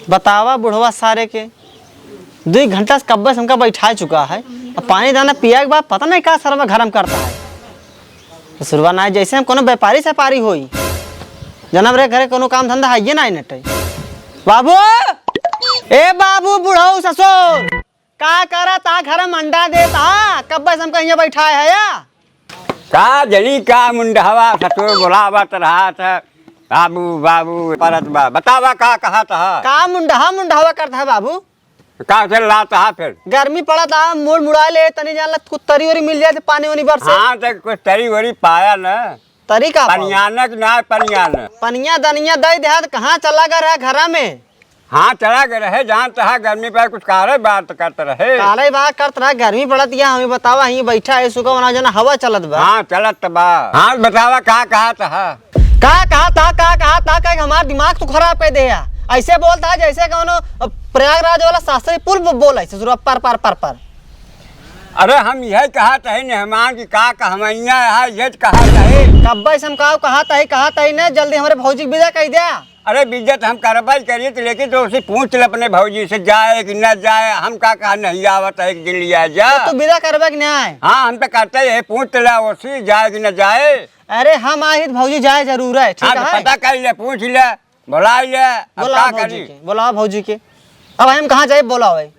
बतावा बुढ़वा सारे के 2 घंटा से कब्बे से हमका बैठा चुका है। और पानी दाना पिया के बाद पता नहीं क्या सरवा गरम करता है। तो सुरवा ना जैसे हम कोनो व्यापारी से पारी होई जनम रे घरे कोनो काम धंधा है ये ना नटे। बाबू ए बाबू बुढ़ऊ ससुर का करा ता घर में अंडा देता कब्बे से हमका यहाँ बैठा है या का जली का मुंडहवा ससुर बोलावत रहा था। बाबू बाबू परत बा बतावा का कहा था। का मुंडहवा करता है बाबू। का चल रहा था फिर गर्मी पड़ा था मुड़ मुड़ा ले तनी जान कुछ तरी वरी मिल जाए पानी वानी बरसे। हाँ तो कुछ तरी वरी पाया न तरी का पनियानक ना पनियान पनिया दनिया दे दे कहाँ चला गया रहा घरा में। हाँ चला गए रहे जहाँ तहा गर्मी पर कुछ कारे बात करते रहे। काले बात करत रहा गर्मी पड़त या हमें बतावा यहीं बैठा है सुखा बना जना हवा चलत बा। हाँ चलत बा। हाँ बतावा का कहा था का हमारा दिमाग तो खराब कर दे ऐसे बोलता है जैसे कौनो प्रयागराज वाला शास्त्री पुल बोल ऐसे पर पर पर पर। अरे हम यही कहा था मेहमान की का कहमैया है ये कहा था कब्बे से हम कहा था ने जल्दी हमारे भौजी की विदा कह दिया। अरे बिज्जत हम कार्रवाई करिए तो लेकिन तो उसे पूछ ले अपने भौजी से जाए कि न जाए। हम का कहा नहीं आवत है एक दिन लिया जा तो विदा करवा कि नहीं आए। हाँ हम तो करते ही पूछ ले उसी जाए कि न जाए। अरे हम आए भौजी जाए जरूर है ठीक है पता कर ले पूछ ले बुला ले बोला भौजी के। अब हम कहाँ जाए बोला भाई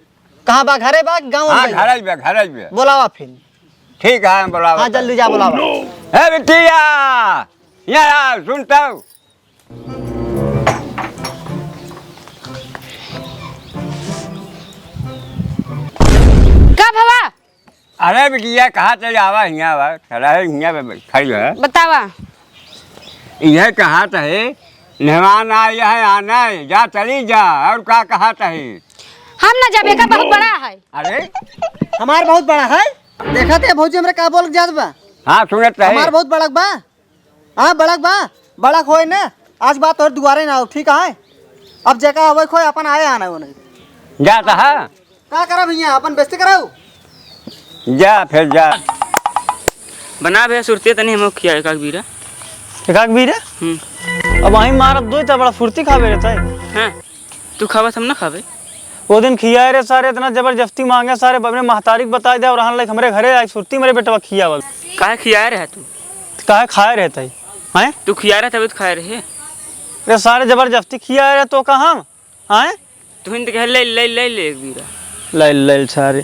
कहाँ बा घरे बा गाँव घर बोलावा फिर ठीक है हम बोला। हाँ जल्दी जा बोलावा। बिटिया यहाँ सुनता हूँ का भवा। अरे बिटिया कहाँ चले आवा यहाँ खड़ा है यहाँ खड़ी है बतावा। यह कहा है मेहमान आया है आना है जा चली जा और का कहा है। हम ना जाबे का बहुत बड़ा है। अरे हमार बहुत बड़ा है देखा थे भौजी हमरा का बोल जात बा। हाँ सुनत है हमार बहुत बड़क बा। हाँ बड़क होए ना आज बात और दुआरे ना हो ठीक है। अब जगह अवे खोए अपन आए आना वो नहीं जाता है का करा भैया अपन बेइज्जती कराऊ जा फिर जा बना भैया सुरते तनी हम खिया एकाक बीरा अब वहीं मारब दो तो बड़ा फुर्ती खावे रहता है। हैं तू खावा हम ना खावे। वो दिन खियाए रे सारे इतना जबरदस्ती मांगे सारे अपने महतारी बता दे और लाइक हमारे घरे आई सुरती मेरे बेटवा खिया वाल काहे खिया रहा तू काहे खाए रहता है हैं तू खिया रहा तभी तो खाए रहे। रे सारे जबरदस्ती खियाए रहे तो कहाँ हैं तू हिंद कह ले ले ले ले एक बीरा ले सारे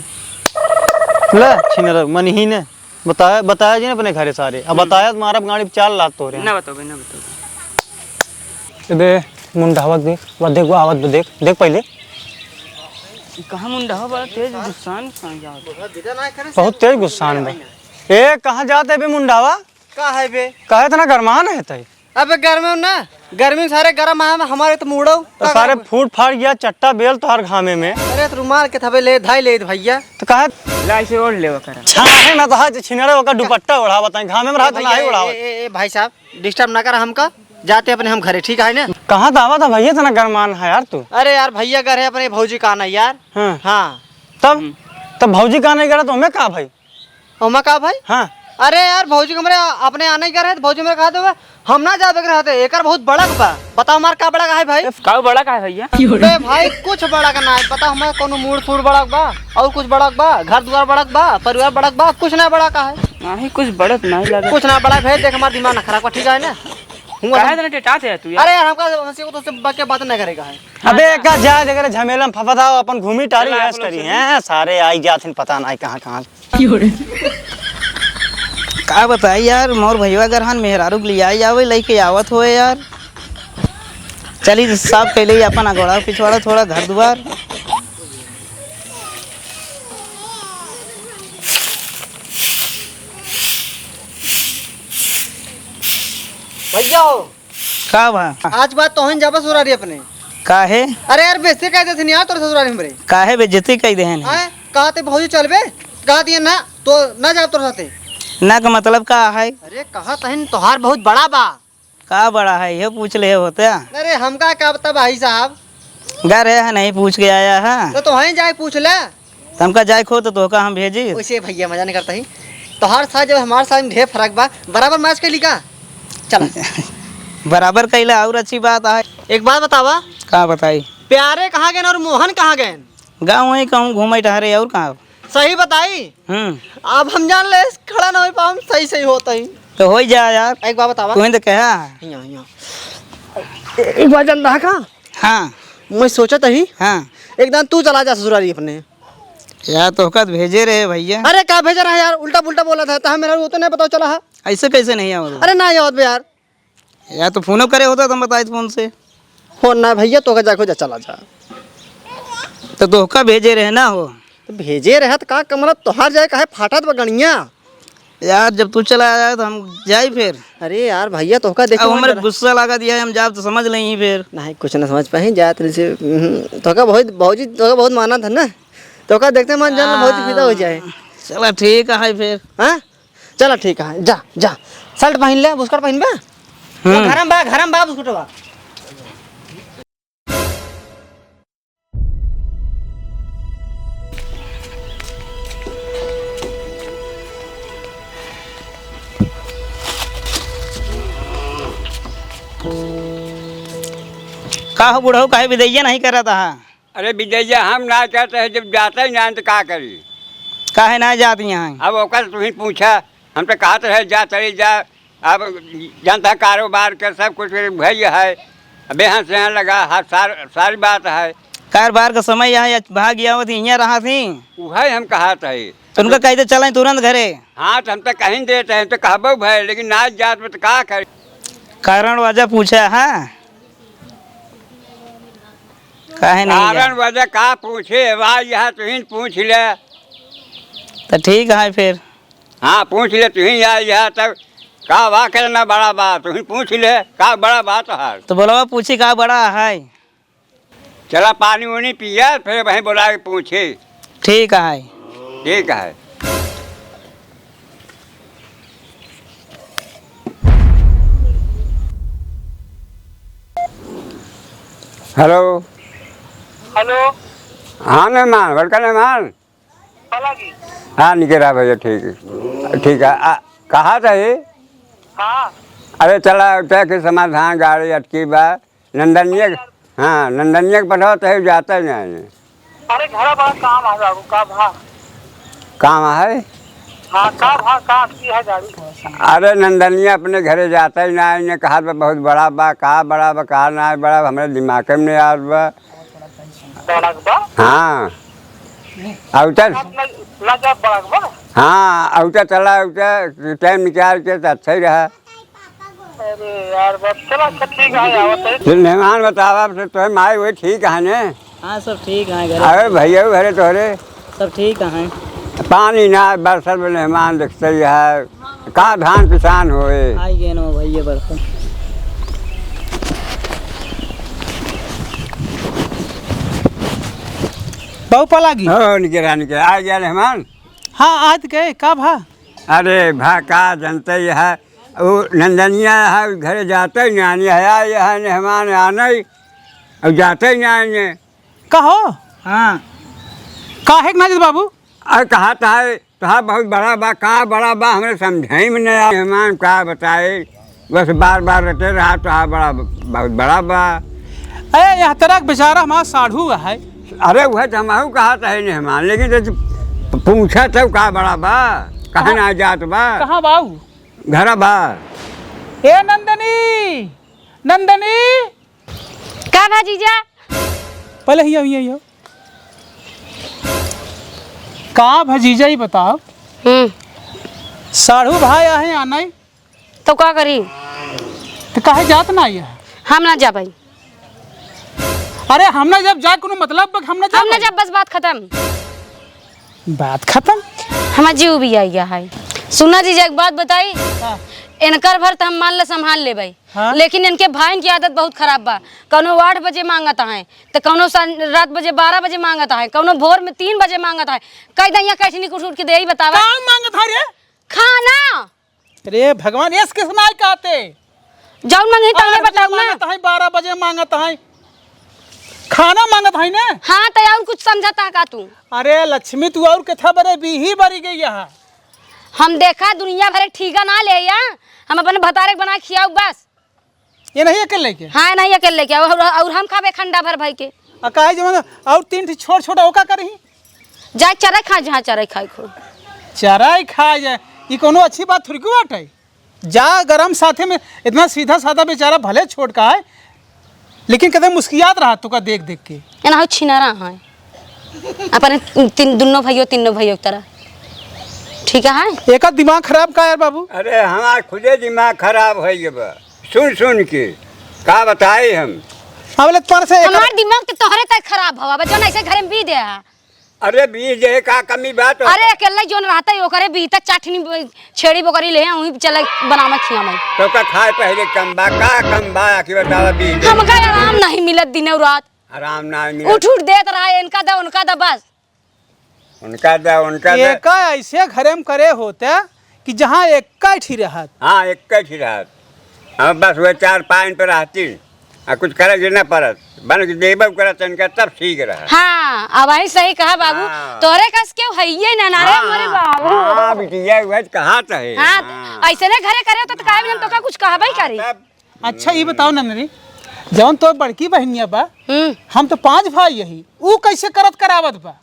ले छिनर मन ही ने बताया जी ने अपने घरे सारे अब बताया तुम्हारा गाड़ी चाल लात तो रे ना बताओ बे मुंडावत देख आवत देख पहले कहाँ मुंडा हो बड़ा तेज गुस्सान बहुत तेज गुस्सान बा। ए कहाँ जाते बे मुंडावा का है बे काहे इतना गरमान है तई। अबे गर्मी सारे गरम है हमारे तो मुड़ो तो सारे फूट फाड़ गया चट्टा बेल तोहर घामे में। अरे तो रुमाल के थबे ले धाई ले भैया तो काहे लाई से ओढ़ लेवा करा छाहे ना तो छिनड़े ओका दुपट्टा ओढ़ा बताई घामे में रहत नहीं ओढ़ावा। ए भाई साहब डिस्टर्ब ना कर हमका जाते अपने हम घरे ठीक है ना। कहाँ दावा था भैया इतना गरमान है यार तू। अरे यार भैया घर है अपने भौजी का आना यार। हाँ तब भौजी का नहीं करा तो हमें कहा भाई हमें कहा भाई। हाँ अरे यार भौजी को मेरे अपने आने ही करे भौजी मेरे कहा दो हम ना जाबे के रहते एकर बहुत बड़ा बा बताओ हमार का बड़ा का है भाई का बड़ा का है भैया। अरे भाई कुछ बड़ा का ना है बताओ हमें कोनो मूड फूड बड़ा बा और कुछ बड़ा बा घर द्वार बड़ा बा परिवार बड़ा बा कुछ ना बड़ा का है नहीं कुछ बड़ा नहीं लगा कुछ ना बड़ा भेज देख हमारा दिमाग ना खराब ठीक है ना। काहे टेटा थे तू यार। अरे यार हमका हंसी को तो से बाकी बात नहीं करेगा है। अबे का जा जगह झमेला में फफदाओ अपन घूमी टारी ऐश करी हैं सारे आई जाथिन पता नहीं कहां का बताई यार मोर भैया गरहन मेहरारू ले आई आवे लेके आवत होए यार। चली साफ पहले अपन अगोड़ा पिछवाड़ा थोड़ा घर द्वार भैया का भा आज बात तो हन जाबा सुरारी अपने काहे। अरे यार बेइज्जती कह देथिन यार तोर ससुरारी हमरे काहे बेइज्जती कह देहन हैं कहते भौजी चलबे कहा दिए ना तो ना जाब तोर साथे ना का मतलब का है। अरे कहा तहन तोहार बहुत बड़ा बा का बड़ा है ये पूछ ले होते। अरे हमका क्या बता भाई साहब घर है नहीं पूछ के आया है तो वहीं जाए पूछ ले हमका जाए खो तो का हम भेजी वैसे भैया मजा नहीं करता ही तोहार साथ जब हमारे साथ ढेर फर्क बा बराबर मैच कैली का चल बराबर कैला और अच्छी बात है। एक बात बतावा का बताई प्यारे कहाँ गए और मोहन कहाँ गए? गाँव वहीं कहूँ घूमे टहरे और कहाँ। सही बताई। अब हम जान ले खड़ा ना हो पाओ, सही सही होता ही तो हो जा यार। एक बात बतावा, तू तो कहा एक बार जान रहा का। हाँ मैं सोचा था ही हाँ एक दिन तू चला जा ससुराली अपने। यार तो कद भेजे रहे भैया। अरे क्या भेजा रहा है यार, उल्टा पुल्टा बोला था मेरा वो तो नहीं पता चला है। ऐसे कैसे नहीं आओ? अरे ना याद यार, यार तो फोन करे होता तुम बताए फोन से। फोन ना भैया तो जाको जा चला जा। तो धोखा भेजे रहे ना हो। तो भेजे रहे तो का कमरा तोहार जाए कहे फाटत बगड़िया। यार जब तू चला आया तो हम जाए फिर। अरे यार भैया तो देखो हमारे गुस्सा लगा दिया है, हम जाब तो समझ लें फिर। नहीं कुछ ना समझ पाए जाए से तो बहुत भौजी तो बहुत माना था ना, तो देखते मन जान भौजी फिदा हो जाए। चला ठीक है फिर। हाँ चला ठीक है, जा जा शर्ट पहन ले, बुस्कट पहन बा, घर में बा बुस्कट बा। का हो बुढ़ऊ काहे विदैया नहीं करा था? अरे विजया हम ना कहते हैं, जब जाता ही ना तो का करी। काहे ना जाती यहाँ? अब ओकर तू ही पूछा, हम तो कहते रहे जा चली जा। अब जनता कारोबार के सब कुछ भैया है, अब यहाँ से यहाँ लगा हाथ सारी बात है। कारोबार का समय यहाँ भाग गया थी, यहाँ रहा थी। वही हम कहा था तो उनका कहते चलें तुरंत घरे। हाँ तो हम तो कहीं देते हैं, तो कहबो भाई, लेकिन ना जात में तो का करी। कारण वजह पूछा है काहे नहीं कारण वजह का पूछे, वाह यहाँ तू ही पूछ ले। तो ठीक है फिर। हाँ पूछ ले तू ही यहाँ तब का वाह करना बड़ा बात, तू ही पूछ ले का बड़ा बात है। तो बोला पूछी का बड़ा है। चला पानी वानी पिया, फिर वहीं बोला के पूछे। ठीक है ठीक है। Hello hello. हाँ मेहमान, वेलकम मेहमान। हाँ निकला भैया, ठीक है ठीक है। कहाँ था ये? हाँ अरे चला उठा के समाधान गाड़ी अटकी बा नंदनिया। हाँ नंदनिया के पठाओ तो जाता ही नहीं। अरे घर बड़ा काम है बाबू, का भा काम है। हाँ का भा काम की है गाड़ी। अरे नंदनिया अपने घरे जाता ही ना, इन्हें कहा बहुत बड़ा बा, कहा बड़ा बा कहा ना बड़ा, हमारे दिमाग में नहीं आ बा। हाँ औटा हाँ औटा चला, औटा टाइम निकाल के तो अच्छा ही रहा। अरे यार चलो ठीक है। मेहमान बतावा से तो माए वही ठीक है ने। हाँ सब ठीक है घरे। अरे भैया घरे तोहरे सब ठीक है। पानी ना बरसल में मेहमान दिखते ही है, का धान किसान होए। आई गए नो भैया बरसल। बहु पलागी। हो निकला निकला आ गया मेहमान। हाँ आज गए का भा? अरे भा का जनते ही है, वो नंदनिया है घरे जाते ही नहीं है, यह है मेहमान आना ही अब जाते ही नहीं। कहो हाँ काहे के ना बाबू? अरे कहा था तो बहुत बड़ा बा, का बड़ा बा हमें समझाई में नहीं। मेहमान का बताए, बस बार बार रहते रहा तो बड़ा बहुत बड़ा बा। अरे यहाँ तरह बेचारा हमारा साढ़ू है। अरे वह तो हम कहा था मेहमान, लेकिन तो पूछा था का बड़ा बा, कहाँ ना जात बा। कहाँ बाबू? घर बा। ए नंदनी, नंदनी का भाजीजा? पहले ही हो का भजीजा ही बताओ। साढ़ू भाई है या नहीं? तो क्या करी? तो काहे जात ना है? हम ना जा भाई। अरे हमने जब जा कोनो मतलब हमने जब बस बात खत्म। बात खत्म। हमारा जीव भी आई गया है। सुना जीजा एक बात बताई। इनकर भर तो हम मान ले संभाल ले भाई। हाँ? लेकिन इनके भाई की आदत बहुत खराब बा। कौनो 8 बजे मांगता है, तो कौनो रात बजे 12 बजे मांगता है, कौनो भोर में 3 बजे मांगता है। कई दैया कैसे नहीं कुछ उठ के दे ही बतावा। काम मांगत है रे? खाना। अरे भगवान ये किस नाय कहते? जाऊन मांगे तने बताऊ ना। मांगत है 12 बजे मांगत है, खाना मांगत है ना। हाँ तो और कुछ समझता का तू? अरे लक्ष्मी तू और कथा बरे भी बरी गई यहाँ। हम देखा दुनिया भरे ठीका ना ले या, हम अपने भतारे बना खियाऊ बस। ये नहीं अकेले के? हाँ नहीं अकेले क्या, और हम खावे खंडा भर भाई के। काहे जवन और 3 ठी छोट छोटा ओका करही जाए चराई खा जहाँ चराई खाए खो चराई खा जाए ये कोनो अच्छी बात थोड़ी क्यों बाटे जा गरम साथे में इतना सीधा साधा बेचारा भले छोट का है लेकिन कदम मुस्कियात रहा तो का देख देख के एना हो छिनारा है अपन दोनों भाइयों तीनों भाइयों की तरह ठीक है एक दिमाग खराब का यार बाबू अरे हमारा खुदे दिमाग खराब हो गया सुन सुन के का बताए हम बोले तुम्हारे से हमार दिमाग तो तोहरे तक खराब हवा जो ऐसे घर में भी दे अरे बीज जे का कमी बात अरे अकेला जोन रहता है ओकरे भी तक चटनी छेड़ी बकरी ले वहीं चले बनावे खिया मैं तो का खाए पहले कम बा कि बतावा बीज हमका आराम नहीं मिलत दिन और रात आराम ना उठ देत रहा है इनका दा बस उनका दा एक ऐसे घरे में करे होते कि जहाँ एक ही रहत हाँ एक ही रहत हम बस वो 4-5 पे रहती कुछ करे ना पड़त बन के देबब करत इनका तब ठीक रहा हाँ अब वही सही कहा बाबू हाँ। तोरे कस के हइये ना ना रे मोरे बाबू हाँ बिटिया वह कहा था हाँ ऐसे ने घरे करे तो काहे हम तो का कुछ कहबे करी अच्छा ये बताओ नंदनी जौन तो बड़की बहनिया बा हम तो 5 भाई यही ऊ कैसे करत करावत बा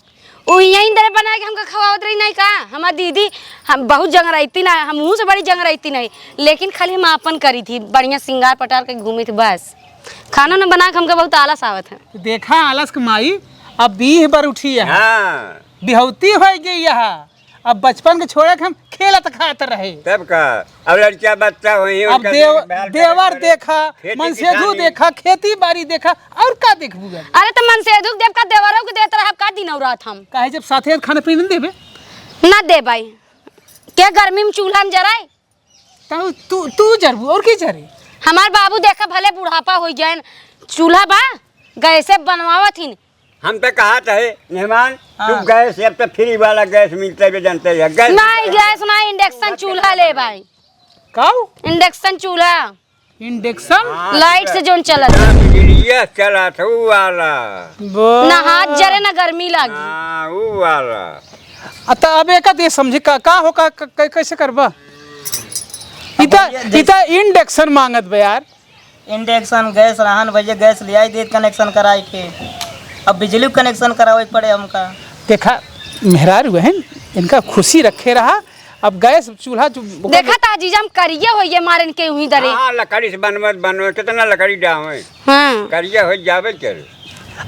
उ यहीं दरे बना के हमका खवावत रही नहीं का हमार दीदी हम बहुत जंग रहती ना हम मुँह से बड़ी जंग रहती नहीं लेकिन खाली हम अपन करी थी बढ़िया सिंगार पटार के घूमी थी बस खाना न बना के हमका बहुत आलस आवत है देखा आलस कमाई अब 20 बार उठी है हाँ बिहौती हो गई यहाँ अब बचपन के छोड़े के हम खेलत खात रहे तब का अब लड़किया बच्चा वही अब देवर देखा मनसेधु देखा खेती बाड़ी देखा और का देखबू अरे तो मनसेधु देव का देवरों को देत रहा का दिन और रात हम काहे जब साथे खाना पीने नहीं देबे ना दे भाई क्या गर्मी में चूल्हा में जराए तू जरबू और की जरे हमार बाबू देखा भले बुढ़ापा हो जाए चूल्हा बा गैस से बनवावत ही हम तो कहा था मेहमान तू गैस अब तो फ्री वाला गैस मिलता है जानते हैं गैस नहीं गैस ना इंडक्शन चूल्हा ले भाई काऊ इंडक्शन चूल्हा इंडक्शन लाइट से जोन चलत ये चला था वो वाला ना हाथ जरे ना गर्मी लागी हाँ वो वाला अतः अब एक दे समझे का हो का कैसे करबा इता इंडक्शन मांगत बे यार इंडक्शन गैस रहन भैया गैस ले आई दे कनेक्शन कराए के अब बिजली कनेक्शन करावे पड़े हमका देखा मेहरार हुए हैं इनका खुशी रखे रहा अब गैस चूल्हा देखा था जीजा हम करिए होइए मारन के वहीं दरे हाँ लकड़ी से बनवे कितना लकड़ी डावे हां करिया हो जावे चल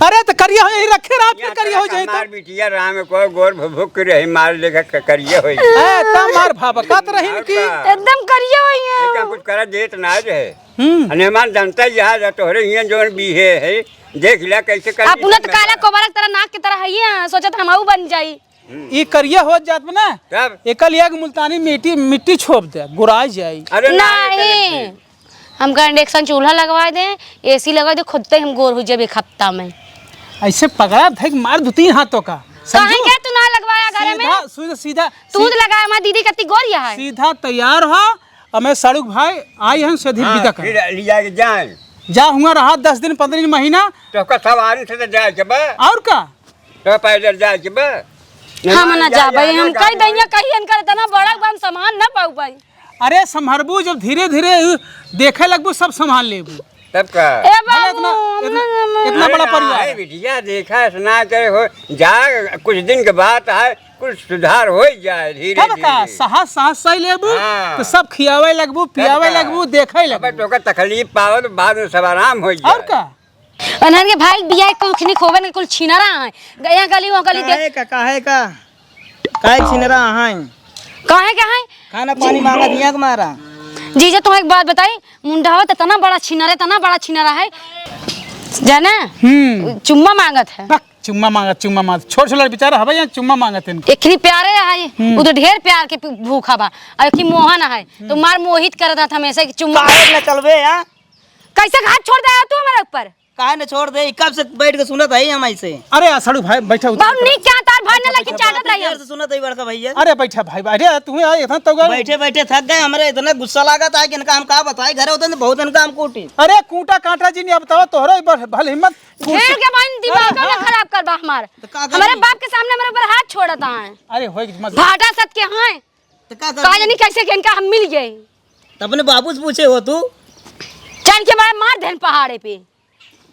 अरे तो करिया हो यही रखे रहा फिर करिया हो जाए मार बिटिया राम को गोर भुक रही मार लेकर करिया हो ए ता मार भाबा का तो रही की एकदम करिए होइए क्या कुछ करा देत ना है हनुमान जनता यहाँ तोहरे यहाँ जोन भी है देख लिया कैसे कर अब उन्हें तो काला कोबरा तरह नाक की तरह है सोचत हमहू बन जाई ये करिया हो जात में ना तब एकल एक मुल्तानी मिट्टी छोप दे गुराई जाई अरे नहीं हमका इंडक्शन चूल्हा लगवा दे एसी लगा दे खुद तक हम गोर हो जाए एक हफ्ता में ऐसे पकड़ा धक मार 2-3 हाथों का कहीं क्या तू ना लगवाया घर में सीधा तू लगाया हमारी दीदी कत्ती गोरिया है सीधा तैयार हो और मैं साड़ुक भाई आई हैं सीधी विदा कर लिया के जाए जा हुआ रहा 10 दिन 15 दिन महीना तो का सवारी से तो जाए के बा और का तो पैदल जाए के बा हम ना जा भाई हम कई दैया कहीं इनकर इतना बड़ा बम सामान ना पाऊ भाई अरे संभरबू जब धीरे धीरे देखे लगबू सब संभाल लेबू तब का ए इतना बड़ा परिवार बिटिया देखा सुना करे हो जा कुछ दिन के बाद है कुछ सुधार हो जाए धीरे तब का साहस सही लेबू तो सब खियावे लगबू पियावे लगबू देखे लगबू तो का तकलीफ पावो तो बाद में सब आराम हो जाए और का अनहन के भाई बिया कुखनी खोवे ने कुल छीना रहा है गया गली वो गली देख काहे छीन रहा है काहे खाना पानी मांगा दिया के मारा जीजा तुम्हें एक बात बताई मुंडावा तो तना बड़ा छीना है जाना चुम्मा मांगत है चुम्मा मांगत छोट छोट बेचारा हवा यहाँ चुम्मा मांगत है इतनी प्यारे है वो तो ढेर प्यार के भूखा बा और की मोहन है तो मार मोहित करता था हमेशा चुम्मा न चलबे यार कैसे हाथ छोड़ दे तू हमारे ऊपर काहे न छोड़ दे कब से बैठ के सुनत है हम ऐसे अरे साड़ू भाई बैठा बहुत नीक क्या तार भाई ने लेके चाटत रही से सुनत है बड़का भैया अरे बैठा भाई अरे तू आए इतना तो बैठे बैठे थक गए हमारे इतना गुस्सा लागत है कि इनका हम का बताए घर होते हैं बहुत इनका हम कूटी अरे कूटा कांटा जी नहीं बताओ तोहरो भल हिम्मत घेर के भाई दिमाग ना खराब कर बा हमारे बाप के सामने मेरे ऊपर हाथ छोड़ता है अरे होई मत भाटा सत के हैं तो का का जानी कैसे के इनका हम मिल गए अपने बाबू से पूछे हो तू चल के बड़ा मार देन पहाड़े पे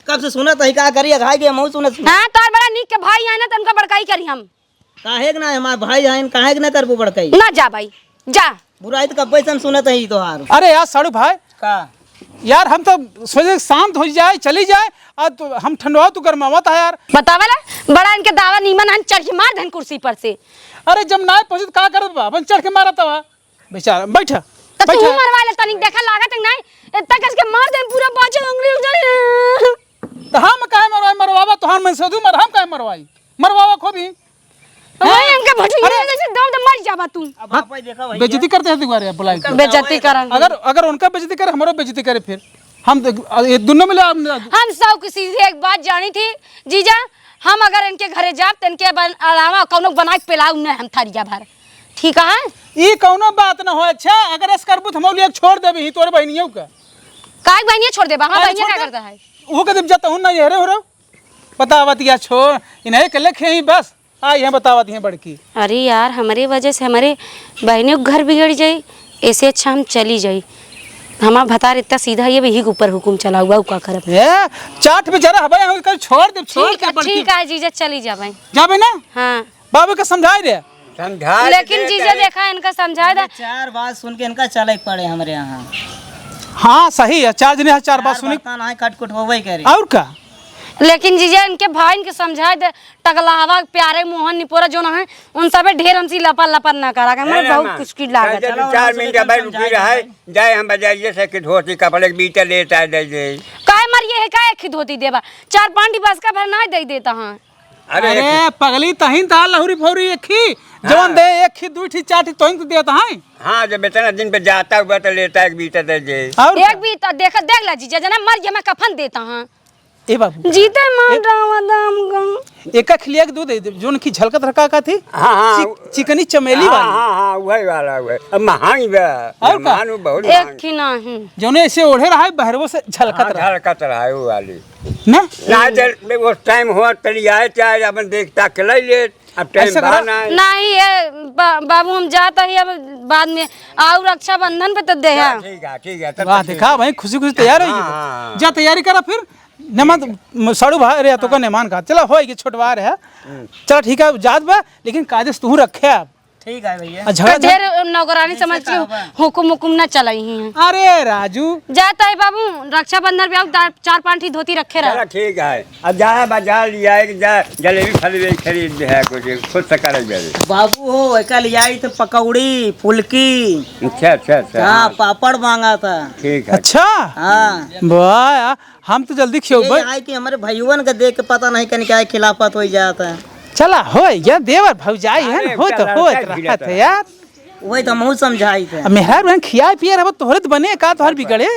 कब से सुनत है का करिए घाई के मुंह सुनत हाँ तोर बड़ा निक के भाई है ना तो उनका बड़काई करी हम। काहे के ना हमार भाई हैं काहे के ना करबो बड़कई ना जा भाई जा। बुराई तो कब से हम सुनत है तोहार अरे यार साड़ू भाई का यार हम तो सोचे शांत हो जाए चली जाए और तो हम ठंडवा तू गरमावत है यार। बतावला बड़ा इनके दावा नीमन हन चढ़ के मार धन कुर्सी पर से। अरे जब ना पहुंचे का करत बा अपन चढ़ के मारा तवा बेचारा बैठा तो तू मरवा ले तनिक देखा लागत नहीं इतना कस के मार दे पूरा बाजे उंगली उधर। तो हम काहे मरवाई मरवावा तोहार मन से दू मर हम काहे मरवाई मरवावा खोबी वही हमके भटुइया जैसे दम दम मर जाबा तू। बापा देखा भाई बेइज्जती करते हैं तुम्हारे बुलाई के। बेइज्जती करन अगर उनका बेइज्जती करे हमारो बेइज्जती करे फिर हम ये दोनों मिले हम सब किसी से एक बात जानी थी जीजा हम अगर इनके घरे जाब तो इनके अलावा कौनो बना के पिलाऊ न हम थरिया भर ठीक है। ई कौनो बात न हो। अच्छा अगर ऐसा करबू तो हम लोग छोड़ देबी तोरे बहनियों का काय बहनिया छोड़ दे हां बहनिया क्या करता है वो कदम जाता हूं ना ये रे हो रे बतावत या छोड़ इन्हें के लेखे ही बस आ यहां बतावत है बड़की। अरे यार हमारे वजह से हमारे बहनियों का घर बिगड़ जाए ऐसे अच्छा हम चली जाई। हमारा भतार इतना सीधा ये वही के ऊपर हुकुम चला हुआ का करब ए चाट बेचारा हबे हम कल छोड़ दे छोड़ के बड़की ठीक है जीजा चली जा भाई जाबे ना हां बाबू का समझाई दे समझा लेकिन जीजा देखा इनका समझा दे चार बात सुन के इनका चले पड़े हमारे यहाँ। हाँ सही है चार जने चार बात सुनी ना कटकुट होवे करे और का लेकिन जीजा इनके भाई इनके समझा दे टकलावा प्यारे मोहन निपोरा जो ना है उन सब ढेर हमसी लपा लपा ना करा के मैं बहुत मुश्किल लागत 4 मिनट भाई रुकी रहे जाए हम बजाइए से कि धोती कपड़े के बीच लेता है दे दे काय मरिए है काय एक धोती देबा 4-5 बस का भर ना दे देता हां। अरे पगली तहिन ता लहुरी फौरी एक ही जवन दे एक ही दू ठी चार ठी तोइन तो देता है। हाँ जब बेतना दिन पे जाता हुआ तो लेता है बीता दे दे और एक भी तो देख ला जीजा जना मर गया मैं कफन देता हां ए बाबू जीते मान रहा दाम गम एक खिलिया के दूध दे जोन की झलकत रखा का थी हाँ हाँ चिकनी चमेली वाली हाँ वही वाला वही अब महान बा और का? महान बहुत एक ही नहीं जोने ऐसे ओढ़े रहा है बहरवो से झलकत रहा झलकत रहा है वो वाली ना ना जब वो टाइम हुआ तली आए चाहे अपन देखता के ले ले अब टाइम बहाना है नहीं ये बाबू हम जाता ही अब बाद में और रक्षाबंधन पे तो दे ठीक है तब वाह देखा भाई खुशी खुशी तैयार है हाँ। जा तैयारी करा फिर नेमान साड़ू भाई रे तो का नेमान का चला हो कि छोटवार है चलो ठीक है जात बा लेकिन कायदे से तू रखे अब ठीक है भैया झगड़ा ढेर नौकरानी समझ के हुकुम हुकुम ना चलाई ही अरे राजू जाता है बाबू रक्षाबंधन पे 4-5 धोती रखे रहा चलो ठीक है अब जाए बाजार लिया है जा जलेबी फलेबी खरीद है कुछ खुद से करे जाए बाबू हो एक ले आई तो पकौड़ी फुल्की अच्छा हाँ पापड़ मांगा था ठीक है अच्छा हाँ वाह यार, हम तो जल्दी खियो ये आई कि हमारे भाइयों का देख के पता नहीं कहीं क्या खिलाफत हो जाता है। चला हो या देवर भौजाई है ना हो तो हो रहा था यार वही तो मुँह समझाई थे मेहर बहन खिया पिया रहा तोहरे तो बने का तोहर बिगड़े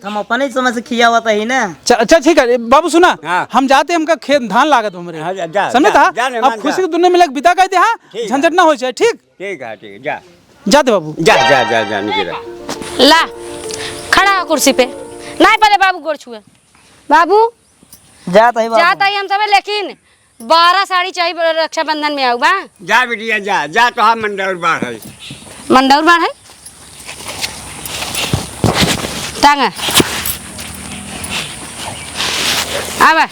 हम अपने ही समझ से खिया हुआ था ही ना। अच्छा ठीक है बाबू सुना हाँ। हम जाते हमका खेत धान लागत हमरे हाँ, जा, समझे था जा, अब खुशी की दुनिया में लग बिता कहते हाँ ठीक झंझट ना हो जाए ठीक ठीक है जा जाते बाबू जा निकल ला खड़ा हो कुर्सी पे नहीं पहले बाबू गोड़ छुए बाबू जाता ही जाता ही हम सब लेकिन 12 साड़ी चाहिए रक्षाबंधन में आऊ बा जा बिटिया जा तो हम मंडौर बाढ़ है मंडौर बाढ़ है टांगा आवा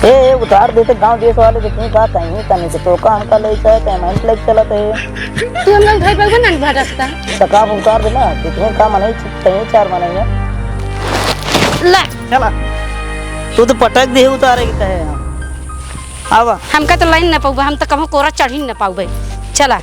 ए उतार देते गांव देश वाले देखने का कहीं कहीं से तो काम का ले जाए पेमेंट ले चलते है तू हम लोग घर पर ना भटकता सकाब उतार देना कितने का मने कहीं 4 मने ला चला तू तो पटक दे उतारे की कहे हम आवा हमका तो लाइन ना पाऊ हम तो कभी कोरा चढ़ी ना पाऊ चला